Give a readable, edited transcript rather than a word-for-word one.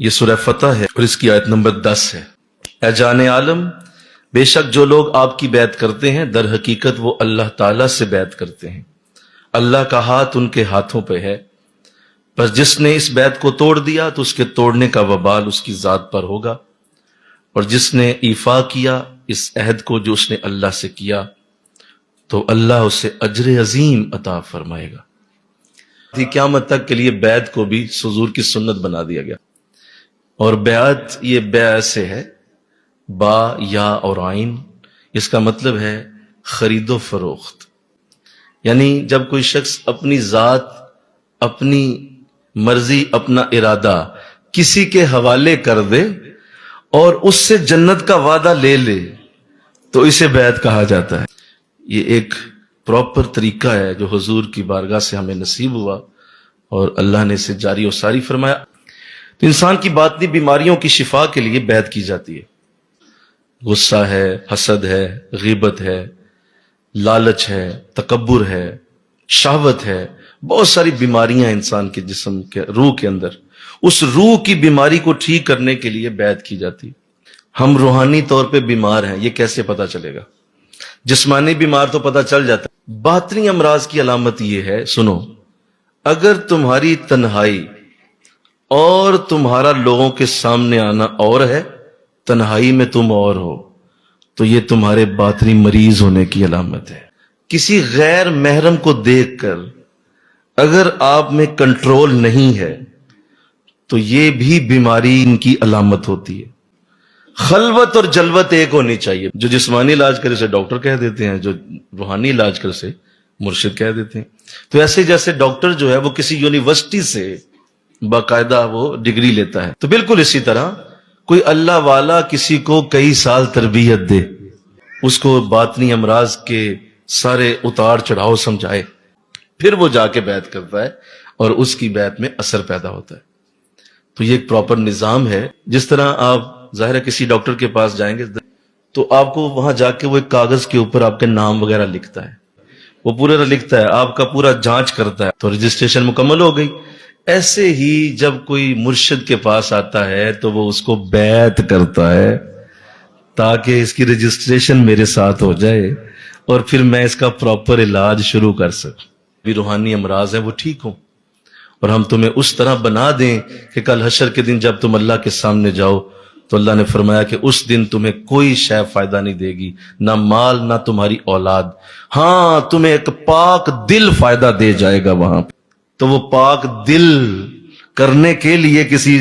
یہ سورہ فتح ہے اور اس کی آیت نمبر 10 ہے۔ اے جان عالم، بے شک جو لوگ آپ کی بیعت کرتے ہیں در حقیقت وہ اللہ تعالیٰ سے بیعت کرتے ہیں، اللہ کا ہاتھ ان کے ہاتھوں پہ ہے، بس جس نے اس بیعت کو توڑ دیا تو اس کے توڑنے کا وبال اس کی ذات پر ہوگا، اور جس نے ایفا کیا اس عہد کو جو اس نے اللہ سے کیا تو اللہ اسے اجر عظیم عطا فرمائے گا۔ قیامت تک کے لیے بیعت کو بھی حضور کی سنت بنا دیا گیا، اور بیعت یہ بیع سے ہے، با یا اور عین، اس کا مطلب ہے خرید و فروخت، یعنی جب کوئی شخص اپنی ذات، اپنی مرضی، اپنا ارادہ کسی کے حوالے کر دے اور اس سے جنت کا وعدہ لے لے تو اسے بیعت کہا جاتا ہے۔ یہ ایک پراپر طریقہ ہے جو حضور کی بارگاہ سے ہمیں نصیب ہوا اور اللہ نے اسے جاری و ساری فرمایا۔ تو انسان کی باطنی بیماریوں کی شفا کے لیے بیعت کی جاتی ہے۔ غصہ ہے، حسد ہے، غیبت ہے، لالچ ہے، تکبر ہے، شہوت ہے، بہت ساری بیماریاں انسان کے جسم کے روح کے اندر، اس روح کی بیماری کو ٹھیک کرنے کے لیے بیعت کی جاتی۔ ہم روحانی طور پہ بیمار ہیں، یہ کیسے پتا چلے گا؟ جسمانی بیمار تو پتا چل جاتا ہے، باطنی امراض کی علامت یہ ہے، سنو، اگر تمہاری تنہائی اور تمہارا لوگوں کے سامنے آنا اور ہے، تنہائی میں تم اور ہو، تو یہ تمہارے باطنی مریض ہونے کی علامت ہے۔ کسی غیر محرم کو دیکھ کر اگر آپ میں کنٹرول نہیں ہے تو یہ بھی بیماری ان کی علامت ہوتی ہے۔ خلوت اور جلوت ایک ہونی چاہیے۔ جو جسمانی علاج کرے سے ڈاکٹر کہہ دیتے ہیں، جو روحانی علاج کرے سے مرشد کہہ دیتے ہیں۔ تو ایسے جیسے ڈاکٹر جو ہے وہ کسی یونیورسٹی سے باقاعدہ وہ ڈگری لیتا ہے، تو بالکل اسی طرح کوئی اللہ والا کسی کو کئی سال تربیت دے، اس کو باطنی امراض کے سارے اتار چڑھاؤ سمجھائے، پھر وہ جا کے بیعت کرتا ہے اور اس کی بیعت میں اثر پیدا ہوتا ہے۔ تو یہ ایک پراپر نظام ہے۔ جس طرح آپ ظاہر ہے کسی ڈاکٹر کے پاس جائیں گے تو آپ کو وہاں جا کے وہ ایک کاغذ کے اوپر آپ کے نام وغیرہ لکھتا ہے، وہ پورا لکھتا ہے، آپ کا پورا جانچ کرتا ہے، تو رجسٹریشن مکمل ہو گئی۔ ایسے ہی جب کوئی مرشد کے پاس آتا ہے تو وہ اس کو بیعت کرتا ہے تاکہ اس کی رجسٹریشن میرے ساتھ ہو جائے اور پھر میں اس کا پراپر علاج شروع کر سکوں، بھی روحانی امراض ہیں وہ ٹھیک ہوں، اور ہم تمہیں اس طرح بنا دیں کہ کل حشر کے دن جب تم اللہ کے سامنے جاؤ تو اللہ نے فرمایا کہ اس دن تمہیں کوئی شے فائدہ نہیں دے گی، نہ مال نہ تمہاری اولاد، ہاں تمہیں ایک پاک دل فائدہ دے جائے گا وہاں پہ۔ تو وہ پاک دل کرنے کے لیے کسی